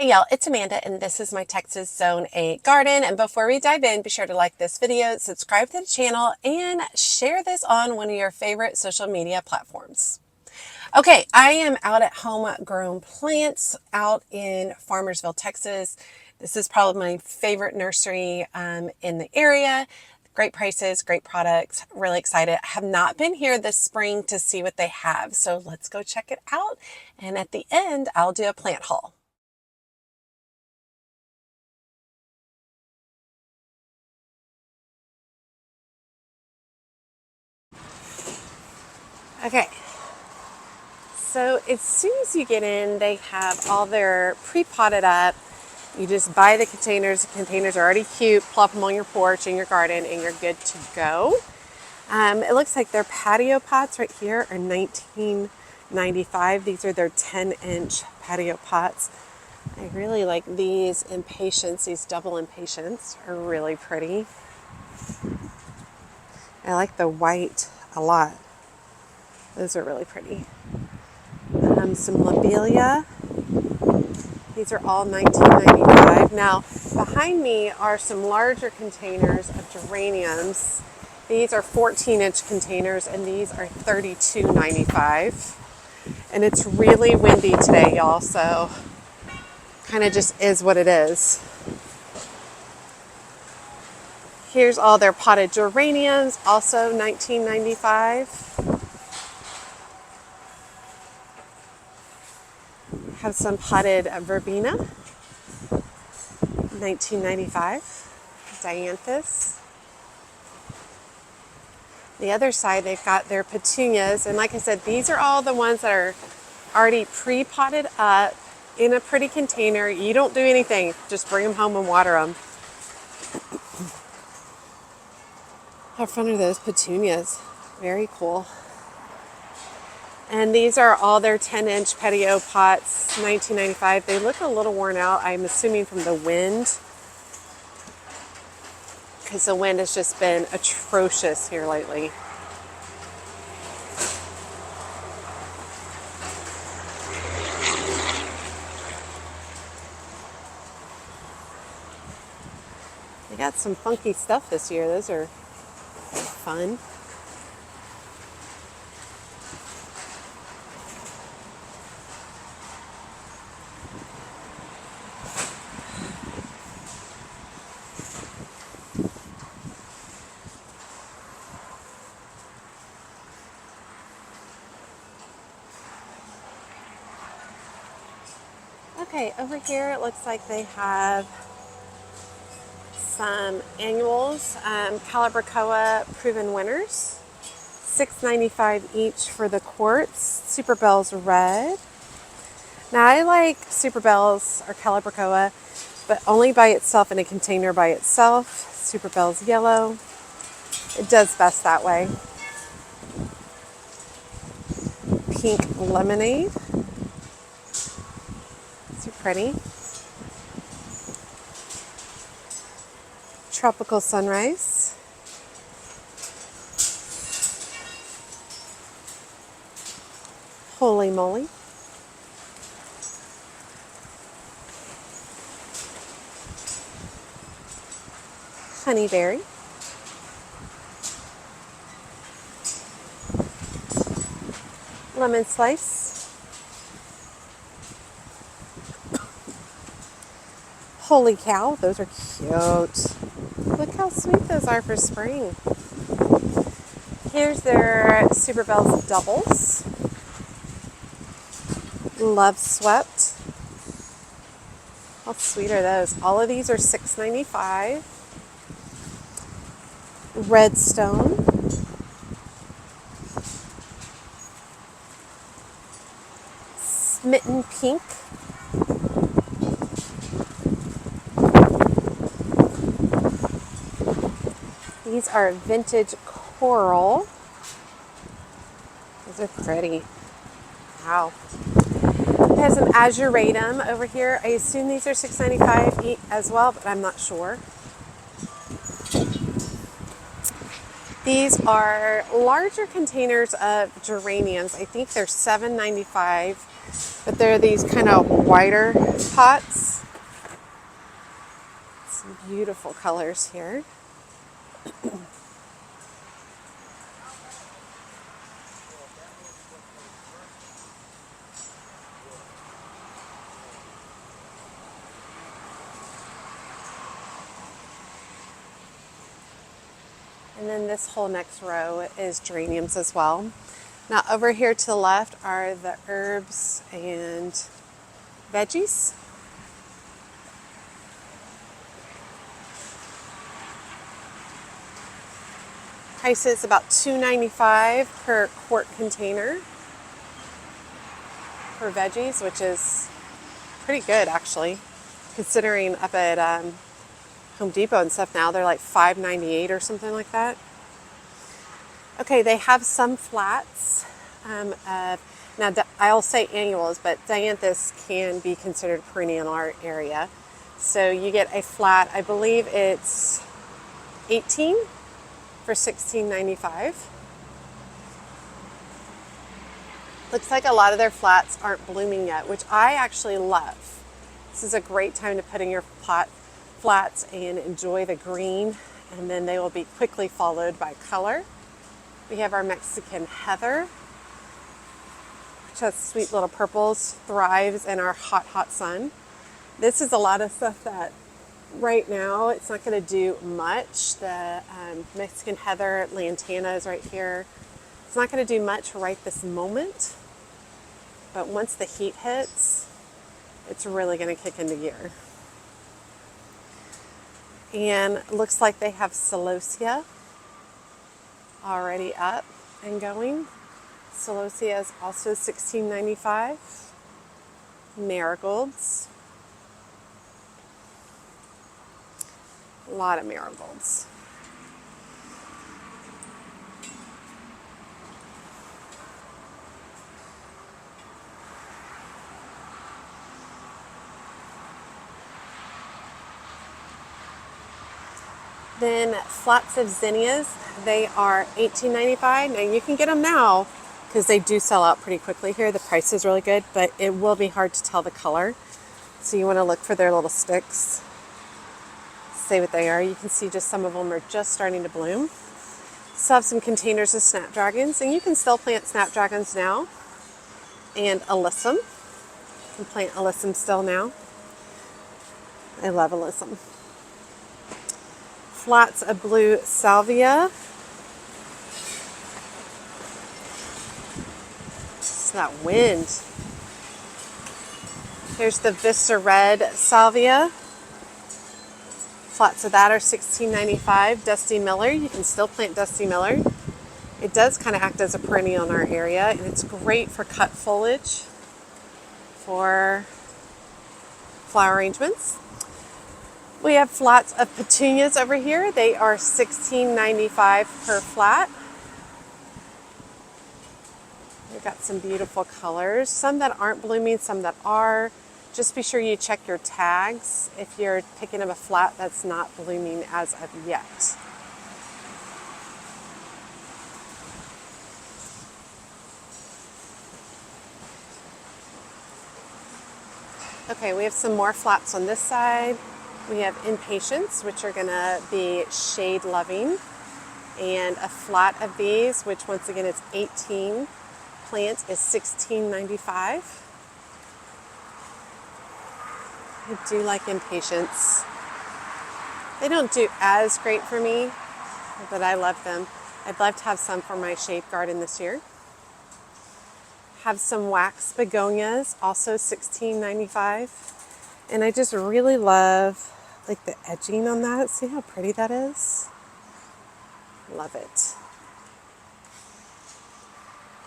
Hey y'all, it's Amanda and this is my Texas Zone 8 garden. And before we dive in, be sure to like this video, subscribe to the channel, and share this on one of your favorite social media platforms. Okay, I am out at Homegrown Plants out in Farmersville, Texas. This is probably my favorite nursery in the area. Great prices, great products, really excited. I have not been here this spring to see what they have, so let's go check it out. And at the end, I'll do a plant haul. Okay, so as soon as you get in, they have all their pre-potted up. You just buy the containers. The containers are already cute. Plop them on your porch in your garden and you're good to go. It looks like their patio pots right here are $19.95. These are their 10-inch patio pots. I really like these impatiens. These double impatiens are really pretty. I like the white a lot. Those are really pretty. Some lobelia. These are all $19.95. Now, behind me are some larger containers of geraniums. These are 14-inch containers, and these are $32.95. And it's really windy today, y'all, so kind of just is what it is. Here's all their potted geraniums, also $19.95. Have some potted verbena, $19.95. Dianthus. The other side, they've got their petunias, and like I said, these are all the ones that are already pre-potted up in a pretty container. You don't do anything, just bring them home and water them. How fun are those petunias? Very cool. And these are all their 10-inch patio pots, $19.95. They look a little worn out, I'm assuming from the wind, because the wind has just been atrocious here lately. They got some funky stuff this year. Those are fun. Okay, over here it looks like they have some annuals, Calibracoa Proven Winners, $6.95 each for the quartz. Super Bells Red. Now I like Super Bells or Calibracoa, but only by itself in a container by itself. Super Bells Yellow. It does best that way. Pink Lemonade. So pretty. Tropical Sunrise. Holy Moly. Honeyberry. Lemon Slice. Holy cow, those are cute. Look how sweet those are for spring. Here's their Super Bells doubles. Love Swept. How sweet are those? All of these are $6.95. Redstone. Smitten Pink. These are Vintage Coral. Those are pretty. Wow. It has some Azuratum over here. I assume these are $6.95 as well, but I'm not sure. These are larger containers of geraniums. I think they're $7.95 But they're these kind of wider pots. Some beautiful colors here. And then this whole next row is geraniums as well. Now over here to the left are the herbs and veggies. Price is about $2.95 per quart container for veggies, which is pretty good actually, considering up at Home Depot and stuff now they're like $5.98 or something like that. Okay, they have some flats. Now I'll say annuals, but dianthus can be considered perennial in our area. So you get a flat, I believe it's 18 for $16.95. Looks like a lot of their flats aren't blooming yet, which I actually love. This is a great time to put in your flats and enjoy the green, and then they will be quickly followed by color. We have our Mexican heather, which has sweet little purples, thrives in our hot, hot sun. This is a lot of stuff that right now it's not going to do much. The Mexican heather, lantana is right here. It's not going to do much right this moment, but once the heat hits, it's really going to kick into gear. And it looks like they have celosia already up and going. Celosia is also $16.95. Marigolds. A lot of marigolds. Then flats of zinnias, they are $18.95. Now you can get them now because they do sell out pretty quickly here. The price is really good, but it will be hard to tell the color. So you want to look for their little sticks. See what they are. You can see just some of them are just starting to bloom. Still have some containers of snapdragons, and you can still plant snapdragons now. And alyssum. You can plant alyssum still now. I love alyssum. Flats of blue salvia. It's that wind. Here's the Vista Red salvia. Flats of that are $16.95. Dusty Miller, you can still plant Dusty Miller. It does kind of act as a perennial in our area, and it's great for cut foliage for flower arrangements. We have flats of petunias over here. They are $16.95 per flat. We've got some beautiful colors, some that aren't blooming, some that are. Just be sure you check your tags if you're picking up a flat that's not blooming as of yet. Okay, we have some more flats on this side. We have Impatience, which are going to be shade loving, and a flat of these, which once again is 18 plants, is $16.95. I do like Impatience. They don't do as great for me, but I love them. I'd love to have some for my shade garden this year. Have some wax begonias, also $16.95. And I just really love like the edging on that. See how pretty that is? Love it.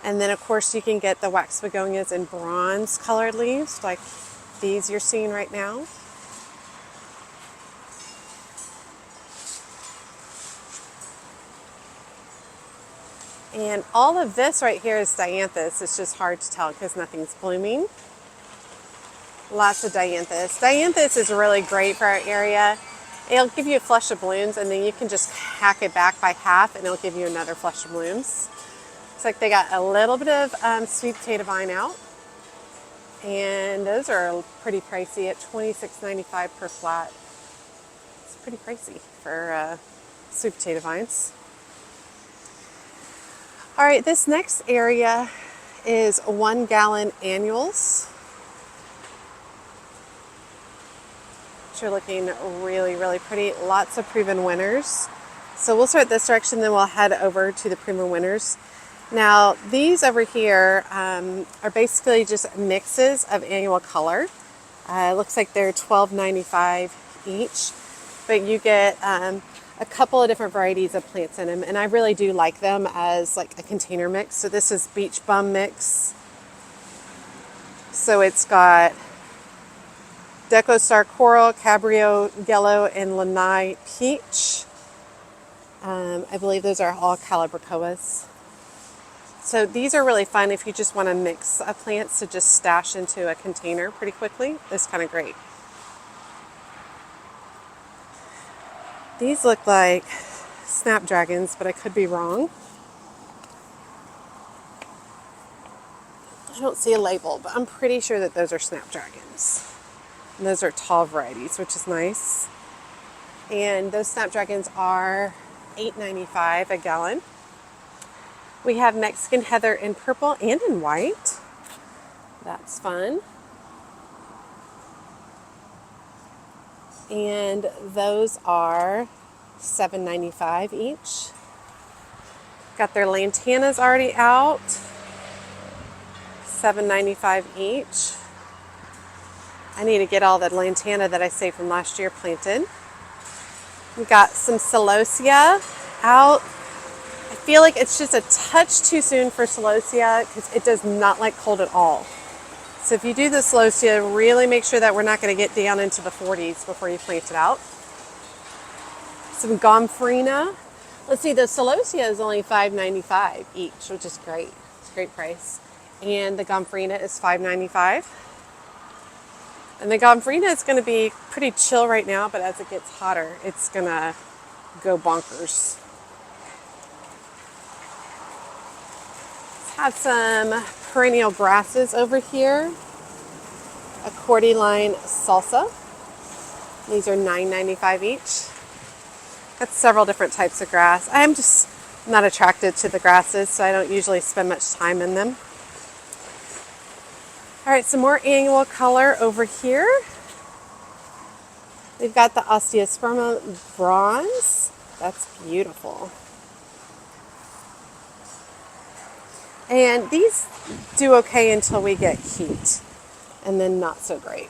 And then of course you can get the wax begonias in bronze colored leaves like these you're seeing right now. And all of this right here is dianthus. It's just hard to tell because nothing's blooming. Lots of dianthus. Dianthus is really great for our area. It'll give you a flush of blooms, and then you can just hack it back by half and it'll give you another flush of blooms. Looks like they got a little bit of sweet potato vine out. And those are pretty pricey at $26.95 per flat. It's pretty pricey for sweet potato vines. All right, this next area is 1 gallon annuals, which are looking really, really pretty. Lots of proven winners. So we'll start this direction, then we'll head over to the proven winners. Now, these over here are basically just mixes of annual color. It looks like they're $12.95 each, but you get a couple of different varieties of plants in them, and I really do like them as like a container mix. So this is Beach Bum Mix. So it's got Deco Star Coral, Cabrio Yellow, and Lanai Peach. I believe those are all Calibrachoas. So these are really fun if you just want to mix plants to just stash into a container pretty quickly. It's kind of great. These look like snapdragons, but I could be wrong. I don't see a label, but I'm pretty sure that those are snapdragons. And those are tall varieties, which is nice. And those snapdragons are $8.95 a gallon. We have Mexican heather in purple and in white. That's fun. And those are $7.95 each. Got their lantanas already out. $7.95 each. I need to get all the lantana that I saved from last year planted. We got some celosia out. I feel like it's just a touch too soon for celosia because it does not like cold at all. So if you do the celosia, really make sure that we're not going to get down into the 40s before you plant it out. Some gomphrena. Let's see, the celosia is only $5.95 each, which is great. It's a great price. And the gomphrena is $5.95. And the gomphrena is going to be pretty chill right now, but as it gets hotter, it's going to go bonkers. Let's have some perennial grasses over here. Accordiline salsa. These are $9.95 each. Got several different types of grass. I'm just not attracted to the grasses, so I don't usually spend much time in them. All right, some more annual color over here. We've got the Osteosperma bronze. That's beautiful. And these do okay until we get heat, and then not so great.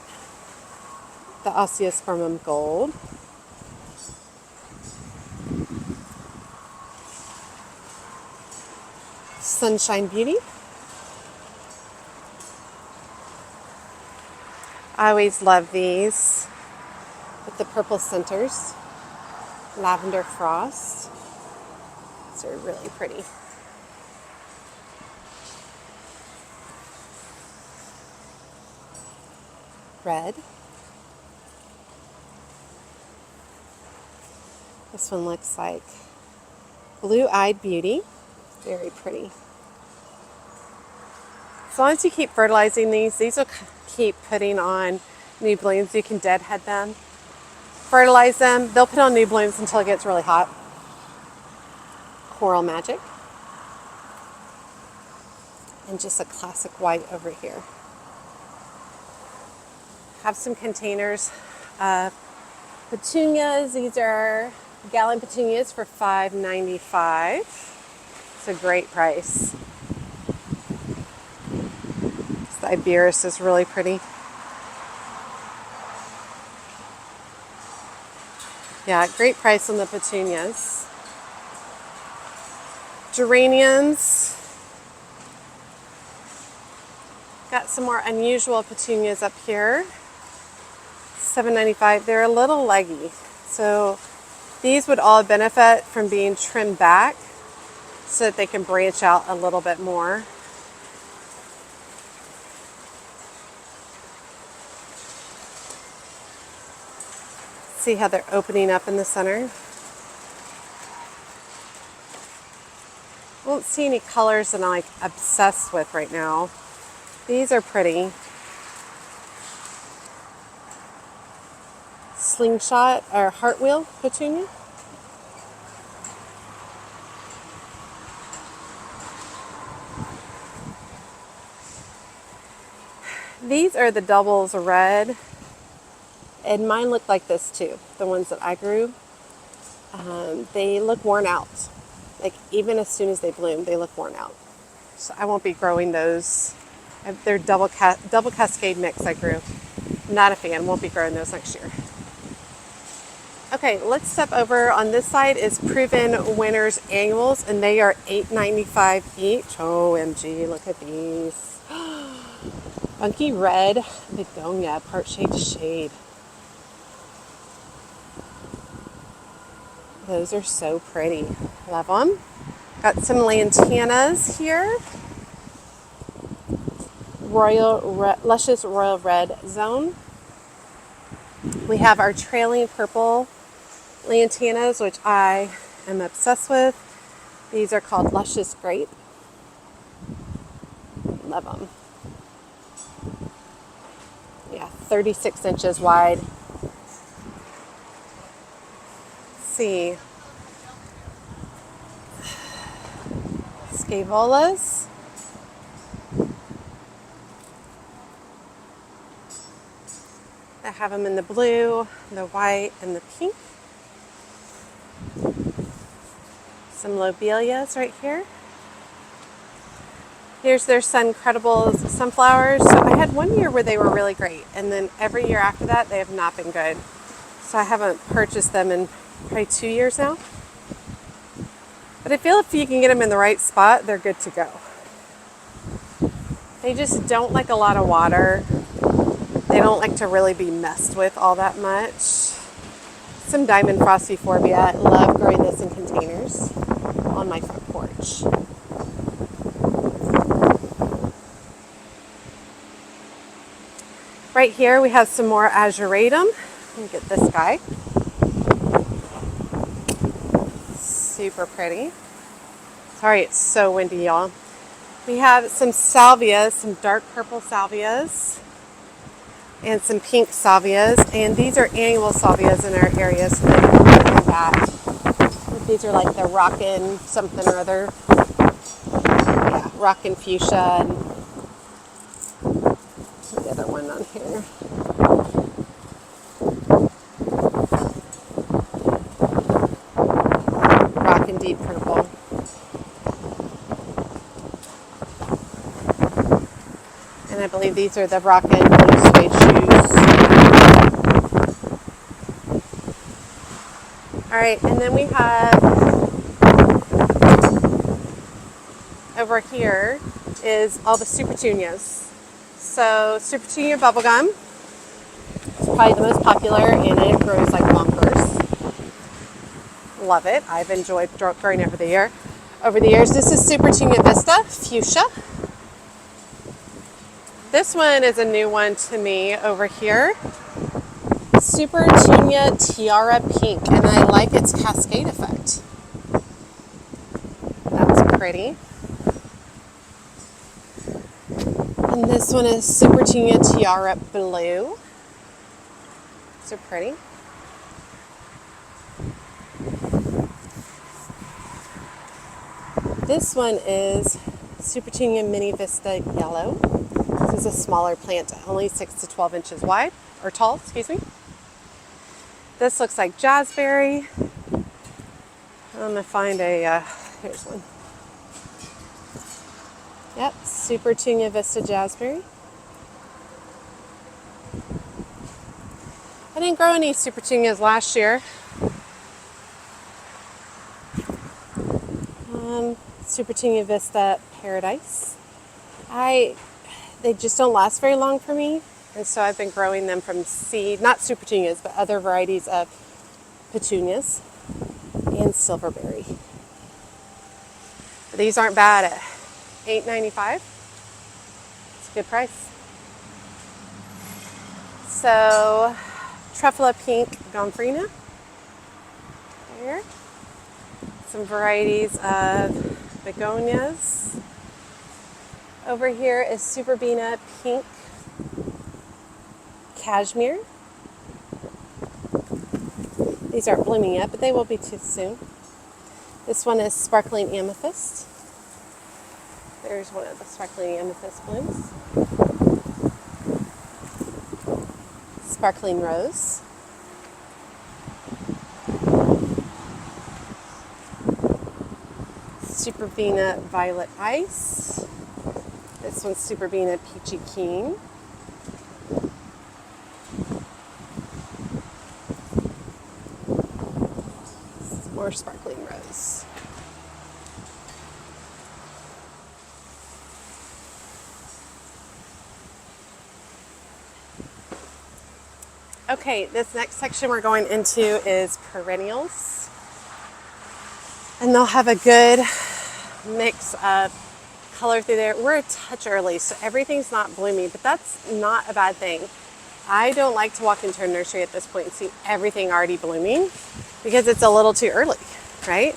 The Osteospermum gold. Sunshine Beauty. I always love these with the purple centers. Lavender Frost. These are really pretty. Red. This one looks like Blue-Eyed Beauty. Very pretty. As long as you keep fertilizing these will keep putting on new blooms. You can deadhead them, fertilize them. They'll put on new blooms until it gets really hot. Coral Magic. And just a classic white over here. Have some containers. Petunias. These are gallon petunias for $5.95. It's a great price. The Iberis is really pretty. Yeah, great price on the petunias. Geraniums. Got some more unusual petunias up here. $7.95. They're a little leggy. So these would all benefit from being trimmed back so that they can branch out a little bit more. See how they're opening up in the center? I won't see any colors that I'm like obsessed with right now. These are pretty. slingshot or heartwheel petunia. These are the doubles red, and mine look like this too, the ones that I grew. They look worn out. Like even as soon as they bloom, they look worn out. So I won't be growing those. They're double cascade mix I grew. Not a fan, won't be growing those next year. Okay, let's step over. On this side is Proven Winners Annuals, and they are $8.95 each. OMG, look at these. Funky red begonia, part shade to shade. Those are so pretty. Love them. Got some lantanas here. Luscious Royal Red Zone. We have our trailing purple lantanas, which I am obsessed with. These are called Luscious Grape. Love them. Yeah, 36 inches wide. Let's see. Scaevolas. I have them in the blue, the white, and the pink. Some lobelias right here. Here's their Suncredibles sunflowers. So I had one year where they were really great, and then every year after that, they have not been good. So I haven't purchased them in probably 2 years now. But I feel if you can get them in the right spot, they're good to go. They just don't like a lot of water. They don't like to really be messed with all that much. Some Diamond Frost Euphorbia. I love growing this in containers on my front porch. Right here we have some more Azuratum. Let me get this guy. Super pretty. Sorry, it's so windy, y'all. We have some salvias, some dark purple salvias, and some pink salvias. And these are annual salvias in our area, so they look like that. These are like the rockin' something or other. Yeah, rockin' fuchsia and the other one on here. Rockin' deep purple. And I believe these are the Rockin' blue suede shoes. All right, and then we have over here is all the Supertunias. So Supertunia Bubblegum is probably the most popular, and it grows like bonkers. Love it. I've enjoyed growing it over the years. This is Supertunia Vista Fuchsia. This one is a new one to me over here. Supertunia Tiara Pink, and I like its cascade effect. That's pretty. And this one is Supertunia Tiara Blue. So pretty. This one is Supertunia Mini Vista Yellow. This is a smaller plant, only 6 to 12 inches wide, or tall, excuse me. This looks like jazzberry. I'm going to find here's one. Yep, Supertunia Vista Jazzberry. I didn't grow any Supertunias last year. Supertunia Vista Paradise. They just don't last very long for me, and so I've been growing them from seed, not Supertunias, but other varieties of petunias and silverberry. But these aren't bad at $8.95. It's a good price. So, Truffula Pink Gomphrena. There. Some varieties of begonias. Over here is Superbena Pink Cashmere. These aren't blooming yet, but they will be too soon. This one is sparkling amethyst. There's one of the sparkling amethyst blooms. Sparkling rose. Superbena violet ice. This one's Superbena peachy keen. More sparkling rose. Okay, this next section we're going into is perennials. And they'll have a good mix of color through there. We're a touch early, so everything's not blooming, but that's not a bad thing. I don't like to walk into a nursery at this point and see everything already blooming because it's a little too early, right?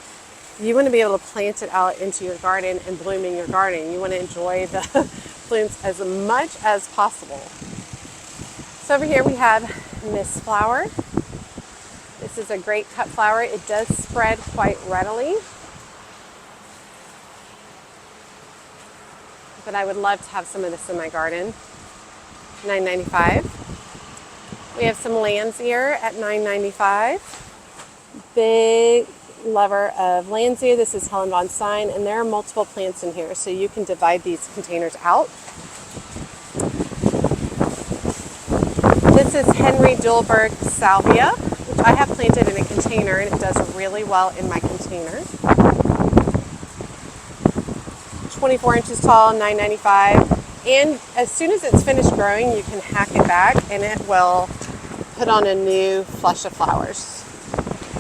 You want to be able to plant it out into your garden and bloom in your garden. You want to enjoy the blooms as much as possible. So over here we have Miss Flower. This is a great cut flower. It does spread quite readily. But I would love to have some of this in my garden. $9.95. We have some lamb's ear at $9.95. Big lover of lamb's ear. This is Helen von Stein, and there are multiple plants in here, so you can divide these containers out. This is Henry Dulberg salvia, which I have planted in a container, and it does really well in my container. 24 inches tall, $9.95. And as soon as it's finished growing, you can hack it back and it will put on a new flush of flowers.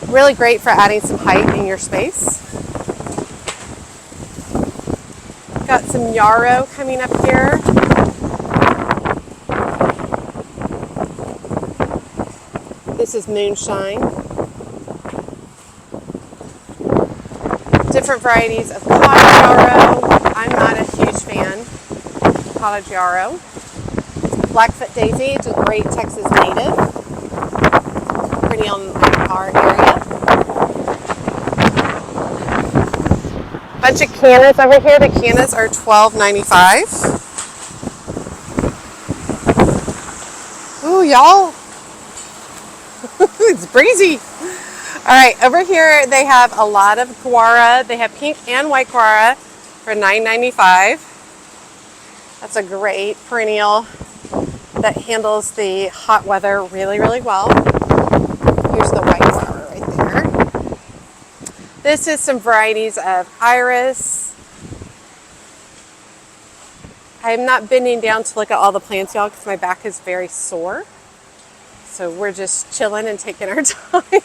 Really great for adding some height in your space. Got some yarrow coming up here. This is Moonshine. Different varieties of cottage yarrow. I'm not a huge fan of cottage yarrow. Blackfoot daisy, it's a great Texas native. Pretty on our area. Bunch of cannas over here. The cannas are $12.95. Ooh, y'all. It's breezy. All right, over here they have a lot of guara. They have pink and white guara for $9.95. That's a great perennial that handles the hot weather really, really well. Here's the white flower right there. This is some varieties of iris. I'm not bending down to look at all the plants, y'all, because my back is very sore. So we're just chilling and taking our time.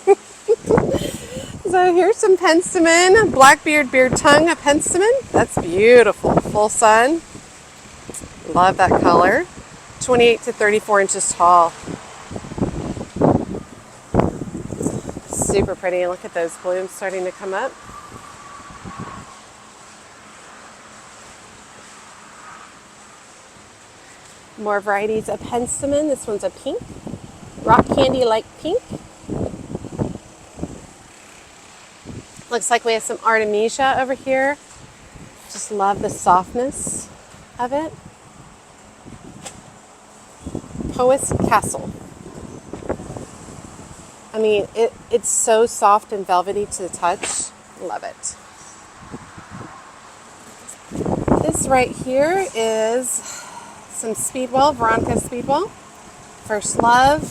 So here's some penstemon, blackbeard beard tongue of penstemon. That's beautiful, full sun. Love that color. 28 to 34 inches tall. Super pretty. Look at those blooms starting to come up. More varieties of penstemon. This one's a pink. Rock candy like pink. Looks like we have some Artemisia over here. Just love the softness of it. Pois Castle. I mean, it's so soft and velvety to the touch. Love it. This right here is some Speedwell, Veronica Speedwell. First Love.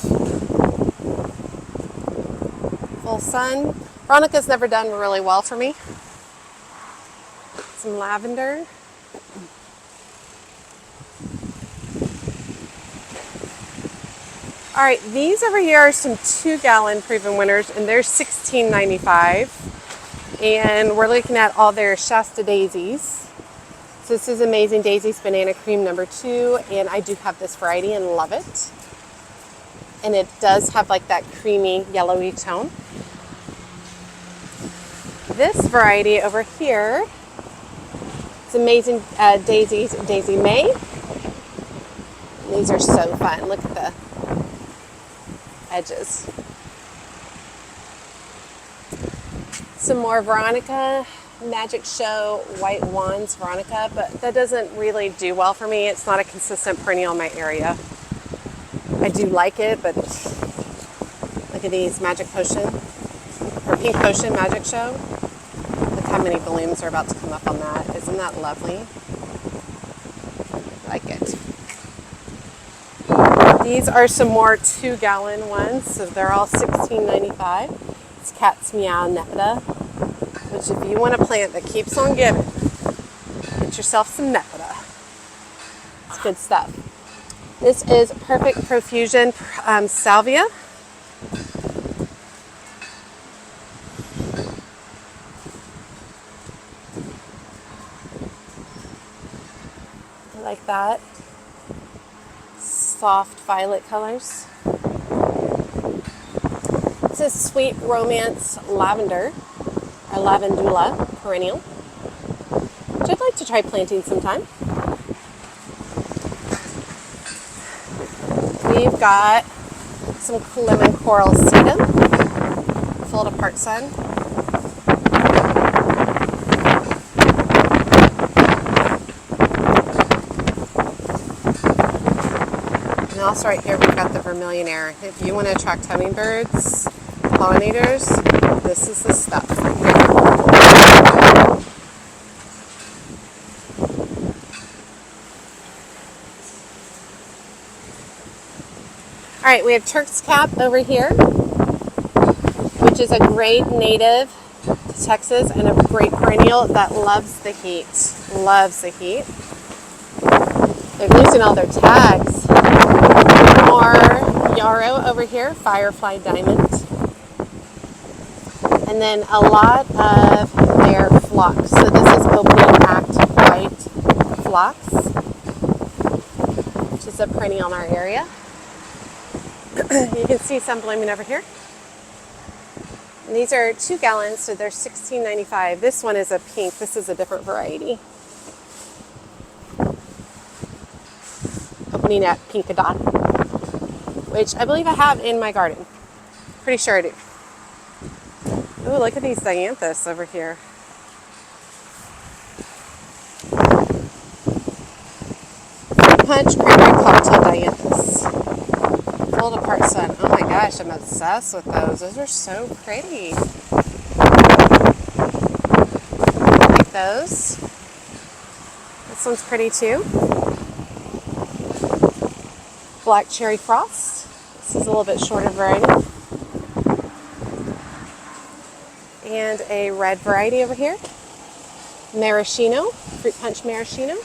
Full Sun. Veronica's never done really well for me. Some lavender. All right, these over here are some 2-gallon proven winners, and they're $16.95. And we're looking at all their Shasta daisies. So this is Amazing Daisies Banana Cream number 2, and I do have this variety and love it. And it does have like that creamy yellowy tone. This variety over here is Amazing Daisies Daisy May. These are so fun. Look at the edges. Some more Veronica Magic Show White Wands Veronica, but that doesn't really do well for me. It's not a consistent perennial in my area. I do like it, but look at these Magic Potion, or Pink Potion Magic Show. Look how many blooms are about to come up on that. Isn't that lovely? I like it. These are some more 2-gallon ones, so they're all $16.95. It's Cat's Meow Nepeta, which if you want a plant that keeps on giving, get yourself some Nepeta. It's good stuff. This is Perfect Profusion Salvia. I like that. Soft violet colors. This is Sweet Romance Lavender, or Lavandula perennial, which I'd like to try planting sometime. We've got some lemon coral sedum, fold apart sun. And also right here we've got the vermilion air. If you want to attract hummingbirds, pollinators, this is the stuff. All right, we have Turk's Cap over here, which is a great native to Texas and a great perennial that loves the heat. Loves the heat. They're losing all their tags. More yarrow over here, Firefly Diamond. And then a lot of their phlox. So this is Opening Act White Phlox, which is a perennial in our area. You can see some blooming over here. And these are 2 gallons, so they're $16.95. This one is a pink. This is a different variety. Opening at Pinkadon, which I believe I have in my garden. Pretty sure I do. Ooh, look at these dianthus over here. Punch Cranberry Cocktail Dianthus. Fold apart sun. Oh my gosh, I'm obsessed with those. Those are so pretty. Like those. This one's pretty too. Black Cherry Frost. This is a little bit shorter variety. And a red variety over here. Maraschino, Fruit Punch Maraschino.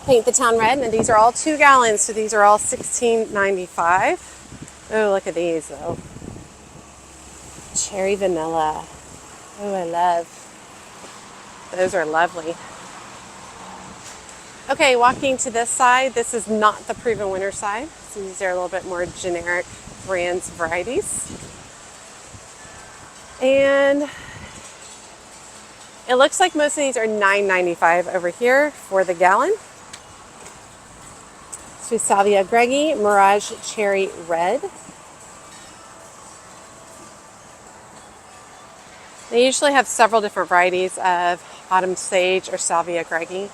Paint the Town Red, and these are all 2 gallons, so these are all $16.95. Oh, look at these though. Cherry Vanilla. Oh, I love. Those are lovely. Okay, walking to this side, this is not the Proven Winner side. So these are a little bit more generic brands, varieties. And it looks like most of these are $9.95 over here for the gallon. So Salvia Greggi, Mirage Cherry Red. They usually have several different varieties of Autumn Sage or Salvia Greggi.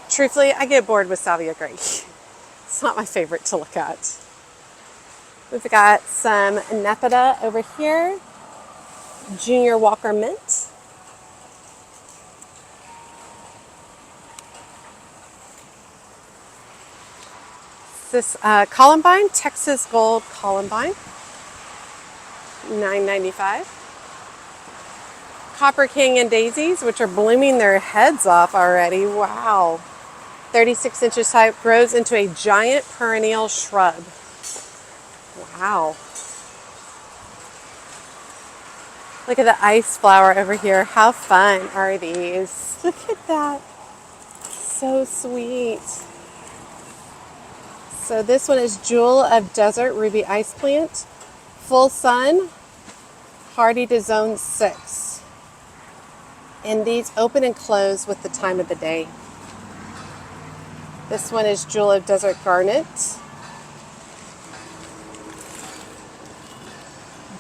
Truthfully, I get bored with Salvia Greggi. It's not my favorite to look at. We've got some Nepeta over here. Junior Walker Mint. This Columbine, Texas Gold Columbine, $9.95. Copper King and Daisies, which are blooming their heads off already. Wow. 36 inches high, grows into a giant perennial shrub. Wow. Look at the ice flower over here. How fun are these? Look at that. So sweet. So this one is Jewel of Desert Ruby Ice Plant. Full sun, hardy to zone 6. And these open and close with the time of the day. This one is Jewel of Desert Garnet.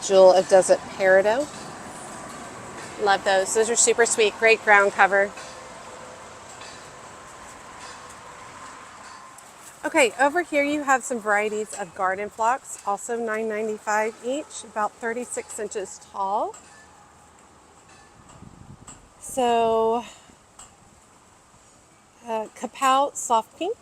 Jewel of Desert Peridot. Love those. Those are super sweet. Great ground cover. Okay, over here you have some varieties of garden phlox, also $9.95 each, about 36 inches tall. So, Kapow Soft Pink.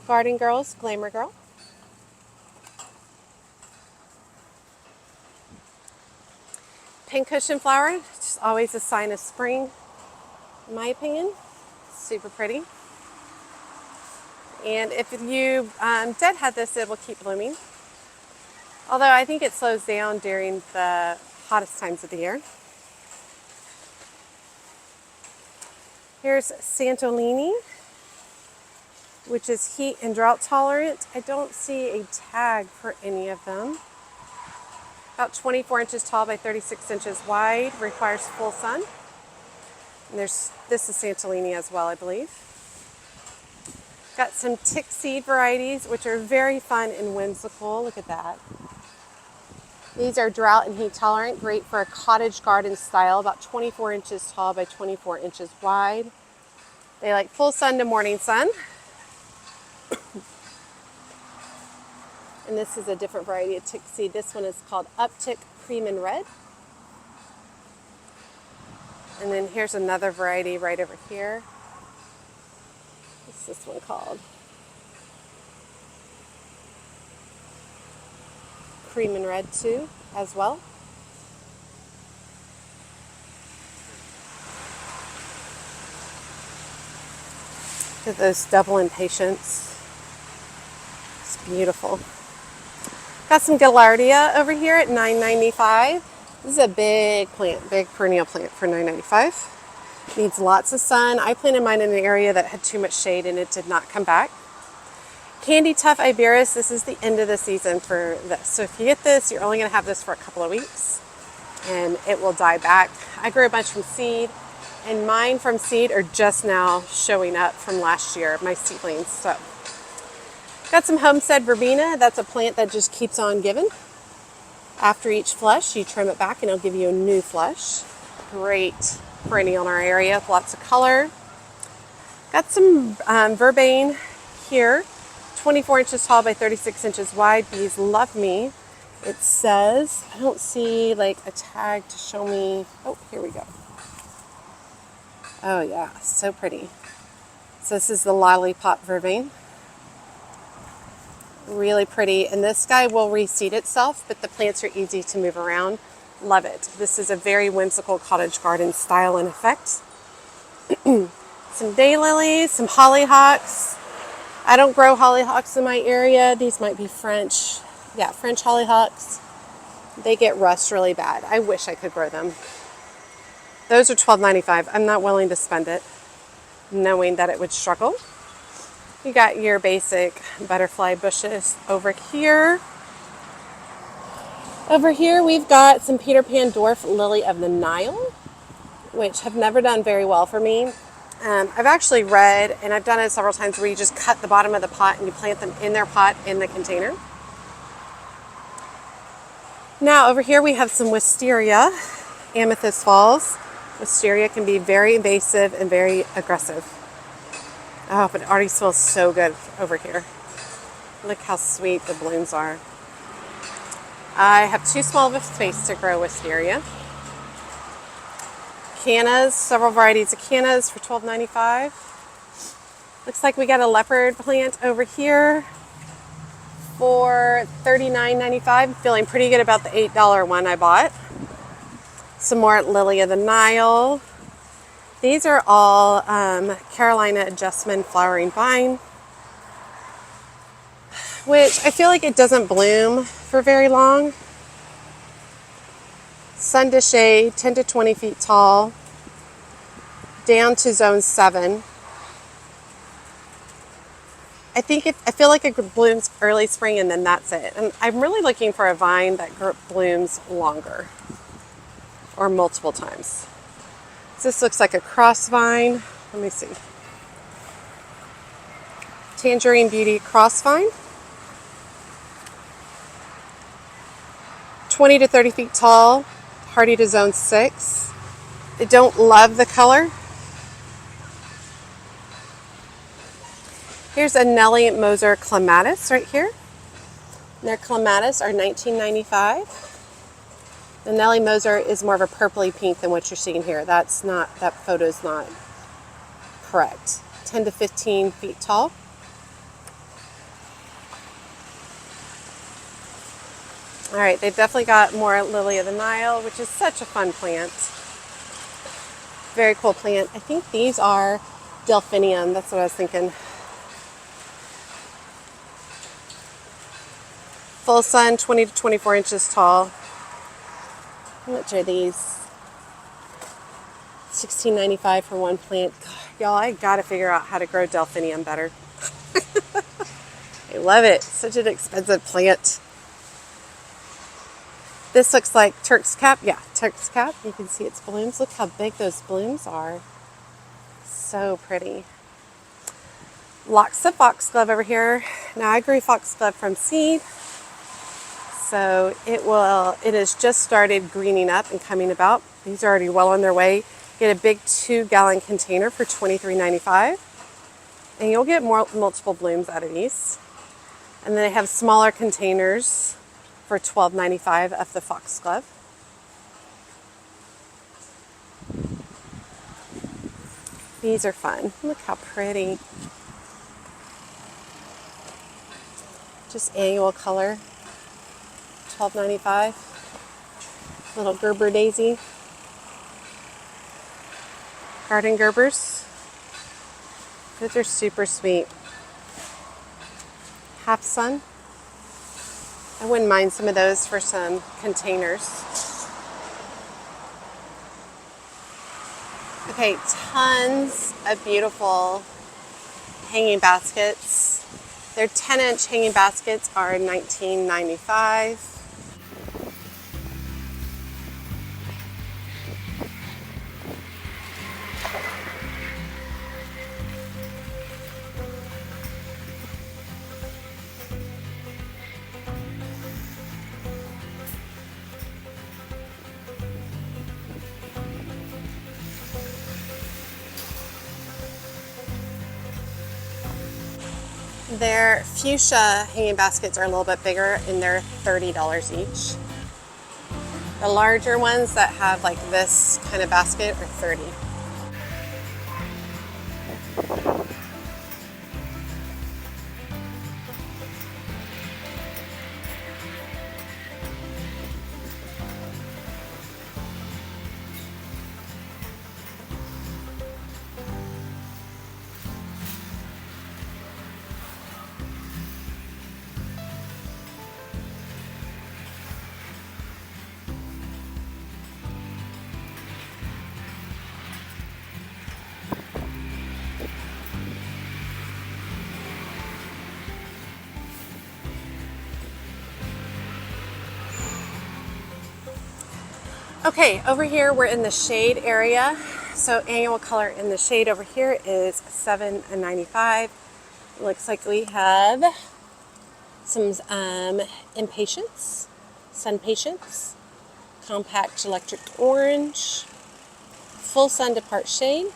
Garden Girls Glamour Girl. Pincushion flower, which is always a sign of spring, in my opinion. Super pretty. And if you deadhead this, it will keep blooming. Although I think it slows down during the hottest times of the year. Here's Santolini, which is heat and drought tolerant. I don't see a tag for any of them. About 24 inches tall by 36 inches wide, requires full sun. And this is Santolini as well, I believe. Got some tick seed varieties, which are very fun and whimsical. Look at that. These are drought and heat tolerant, great for a cottage garden style, about 24 inches tall by 24 inches wide. They like full sun to morning sun. And this is a different variety of tick seed. This one is called Uptick Cream and Red. And then here's another variety right over here. What's this one called? Cream and Red too, as well. Look at those double impatiens. It's beautiful. Got some Gaillardia over here at $9.95. This is a big plant, big perennial plant for $9.95. Needs lots of sun. I planted mine in an area that had too much shade and it did not come back. Candy Tuft Iberis, this is the end of the season for this. So if you get this, you're only going to have this for a couple of weeks and it will die back. I grew a bunch from seed and mine from seed are just now showing up from last year, my seedlings. So got some Homestead Verbena. That's a plant that just keeps on giving. After each flush, you trim it back and it'll give you a new flush. Great perennial in our area with lots of color. Got some Verbane here. 24 inches tall by 36 inches wide. Bees love me. It says, I don't see like a tag to show me. Oh, here we go. Oh yeah, so pretty. So this is the Lollipop Verbane. Really pretty. And this guy will reseed itself, but the plants are easy to move around. Love it. This is a very whimsical cottage garden style and effect. Some daylilies, some hollyhocks. I don't grow hollyhocks in my area. These might be French. Yeah, French hollyhocks. They get rust really bad. I wish I could grow them. Those are $12.95. I'm not willing to spend it, knowing that it would struggle. You got your basic butterfly bushes over here. Over here we've got some Peter Pan Dwarf Lily of the Nile, which have never done very well for me. I've actually read, and I've done it several times, where you just cut the bottom of the pot and you plant them in their pot in the container. Now over here we have some wisteria, Amethyst Falls. Wisteria can be very invasive and very aggressive. Oh, but it already smells so good over here. Look how sweet the blooms are. I have too small of a space to grow wisteria. Cannas, several varieties of cannas for $12.95. Looks like we got a leopard plant over here for $39.95. Feeling pretty good about the $8 one I bought. Some more Lily of the Nile. These are all Carolina Jessamine flowering vine, which I feel like it doesn't bloom for very long. Sun to shade, 10 to 20 feet tall, down to zone 7. I feel like it blooms early spring and then that's it. And I'm really looking for a vine that blooms longer or multiple times. This looks like a cross vine. Let me see. Tangerine Beauty Crossvine. 20 to 30 feet tall, hardy to zone 6. I don't love the color. Here's a Nellie Moser Clematis right here. Their Clematis are $19.95. The Nellie Moser is more of a purpley pink than what you're seeing here. That photo's not correct. 10 to 15 feet tall. All right, they've definitely got more Lily of the Nile, which is such a fun plant. Very cool plant. I think these are delphinium. That's what I was thinking. Full sun, 20 to 24 inches tall. How much are these? $16.95 for one plant. God, y'all, I gotta figure out how to grow delphinium better. I love it. Such an expensive plant. This looks like Turk's Cap. Yeah, Turk's Cap. You can see its blooms. Look how big those blooms are. So pretty. Lots of foxglove over here. Now I grew foxglove from seed. So it has just started greening up and coming about. These are already well on their way. Get a big 2-gallon container for $23.95. And you'll get multiple blooms out of these. And then they have smaller containers for $12.95 of the foxglove. These are fun. Look how pretty. Just annual color. $12.95. Little Gerber daisy. Garden Gerbers. Those are super sweet. Half Sun. I wouldn't mind some of those for some containers. Okay, tons of beautiful hanging baskets. Their 10-inch hanging baskets are $19.95. Their fuchsia hanging baskets are a little bit bigger and they're $30 each. The larger ones that have like this kind of basket are $30. Okay, over here we're in the shade area. So annual color in the shade over here is $7.95. Looks like we have some Impatience, Sun Patience, Compact Electric Orange, Full Sun to Part Shade,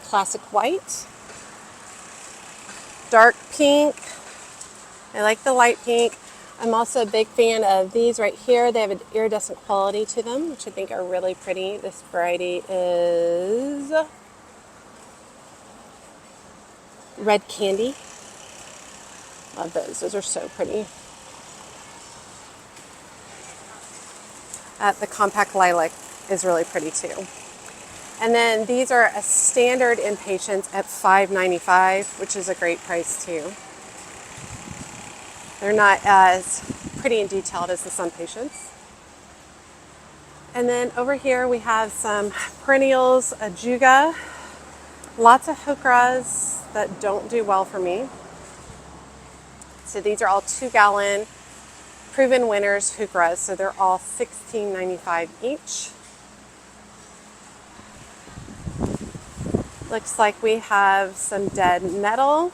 Classic White, Dark Pink. I like the light pink. I'm also a big fan of these right here. They have an iridescent quality to them, which I think are really pretty. This variety is Red Candy. Love those. Those are so pretty. The Compact Lilac is really pretty too. And then these are a standard Impatience at $5.95, which is a great price too. They're not as pretty and detailed as the Sun Patience. And then over here we have some Perennials, Ajuga. Lots of heucheras that don't do well for me. So these are all 2-gallon proven winners heucheras. So they're all $16.95 each. Looks like we have some dead nettle.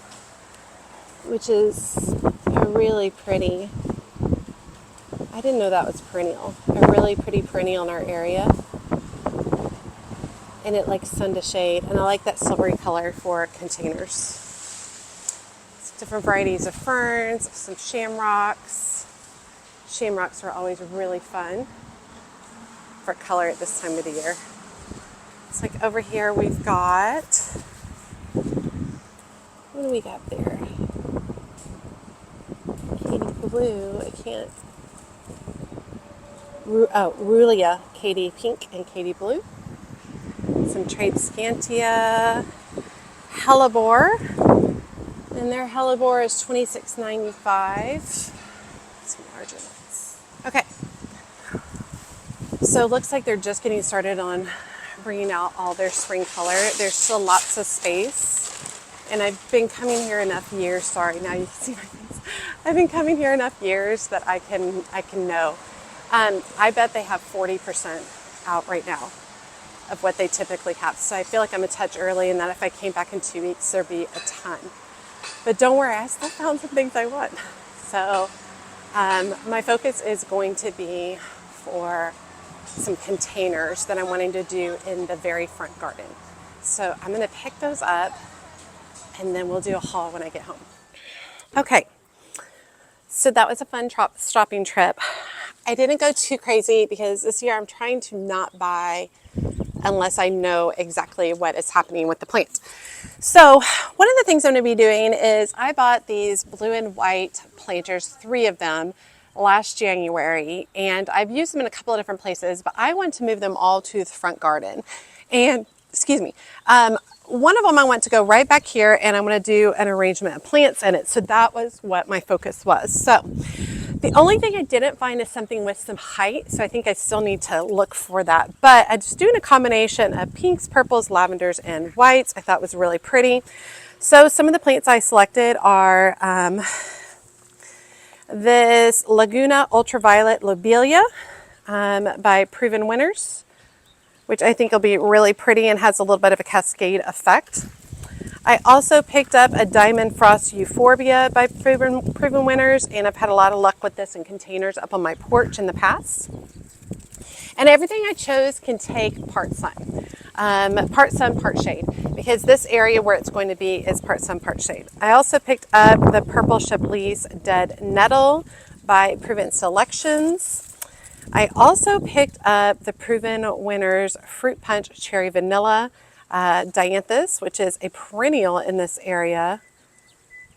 which is a really pretty, I didn't know that was perennial, a really pretty perennial in our area. And it likes sun to shade, and I like that silvery color for containers. Different varieties of ferns, some shamrocks. Shamrocks are always really fun for color at this time of the year. It's like over here we've got, what do we got there? Katie Blue, I can't. Rulia, Katie Pink and Katie Blue. Some Tradescantia, Hellebore. And their hellebore is $26.95. Some larger ones. Okay. So it looks like they're just getting started on bringing out all their spring color. There's still lots of space. And I've been coming here enough years. Sorry, now you can see my face. I've been coming here enough years that I can know. I bet they have 40% out right now of what they typically have. So I feel like I'm a touch early, and that if I came back in 2 weeks, there'd be a ton. But don't worry, I still found some things I want. So my focus is going to be for some containers that I'm wanting to do in the very front garden. So I'm going to pick those up, and then we'll do a haul when I get home. Okay, so that was a fun shopping trip. I didn't go too crazy because this year I'm trying to not buy unless I know exactly what is happening with the plant. So one of the things I'm going to be doing is I bought these blue and white planters, 3 of them, last January, and I've used them in a couple of different places, but I want to move them all to the front garden. And excuse me, one of them I want to go right back here, and I'm going to do an arrangement of plants in it. So that was what my focus was. So the only thing I didn't find is something with some height, so I think I still need to look for that. But I'm just doing a combination of pinks, purples, lavenders, and whites. I thought was really pretty. So some of the plants I selected are this Laguna Ultraviolet Lobelia by Proven Winners, which I think will be really pretty and has a little bit of a cascade effect. I also picked up a Diamond Frost Euphorbia by Proven Winners, and I've had a lot of luck with this in containers up on my porch in the past. And everything I chose can take part sun, part shade, because this area where it's going to be is part sun, part shade. I also picked up the Purple Chablis Dead Nettle by Proven Selections. I also picked up the Proven Winners Fruit Punch Cherry Vanilla Dianthus, which is a perennial in this area.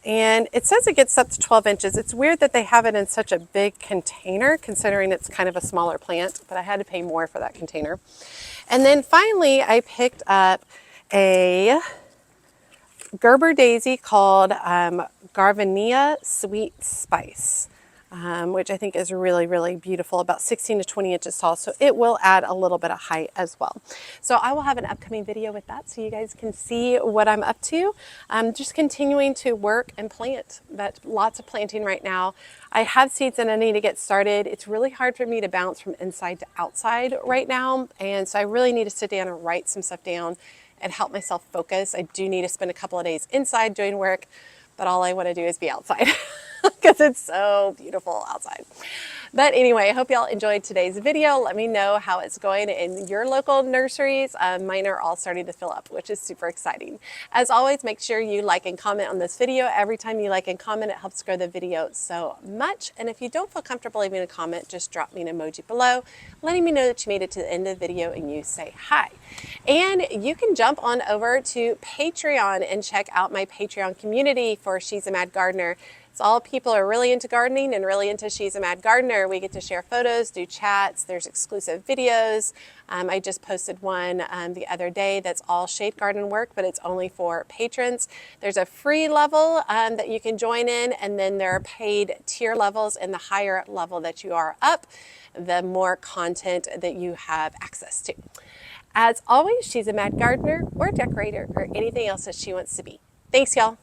And it says it gets up to 12 inches. It's weird that they have it in such a big container, considering it's kind of a smaller plant, but I had to pay more for that container. And then finally, I picked up a Gerber daisy called Garvinia Sweet Spice, which I think is really, really beautiful, about 16 to 20 inches tall. So it will add a little bit of height as well. So I will have an upcoming video with that so you guys can see what I'm up to. I'm just continuing to work and plant, but lots of planting right now. I have seeds that I need to get started. It's really hard for me to bounce from inside to outside right now. And so I really need to sit down and write some stuff down and help myself focus. I do need to spend a couple of days inside doing work, but all I want to do is be outside because it's so beautiful outside. But anyway, I hope y'all enjoyed today's video. Let me know how it's going in your local nurseries. Mine are all starting to fill up, which is super exciting. As always, make sure you like and comment on this video. Every time you like and comment, it helps grow the video so much. And if you don't feel comfortable leaving a comment, just drop me an emoji below, letting me know that you made it to the end of the video and you say hi. And you can jump on over to Patreon and check out my Patreon community for She's a Mad Gardener. It's all people are really into gardening and really into She's a Mad Gardener. We get to share photos, do chats, there's exclusive videos. I just posted one the other day that's all shade garden work, but it's only for patrons. There's a free level that you can join in, and then there are paid tier levels, and the higher level that you are up, the more content that you have access to. As always, she's a mad gardener or decorator or anything else that she wants to be. Thanks, y'all.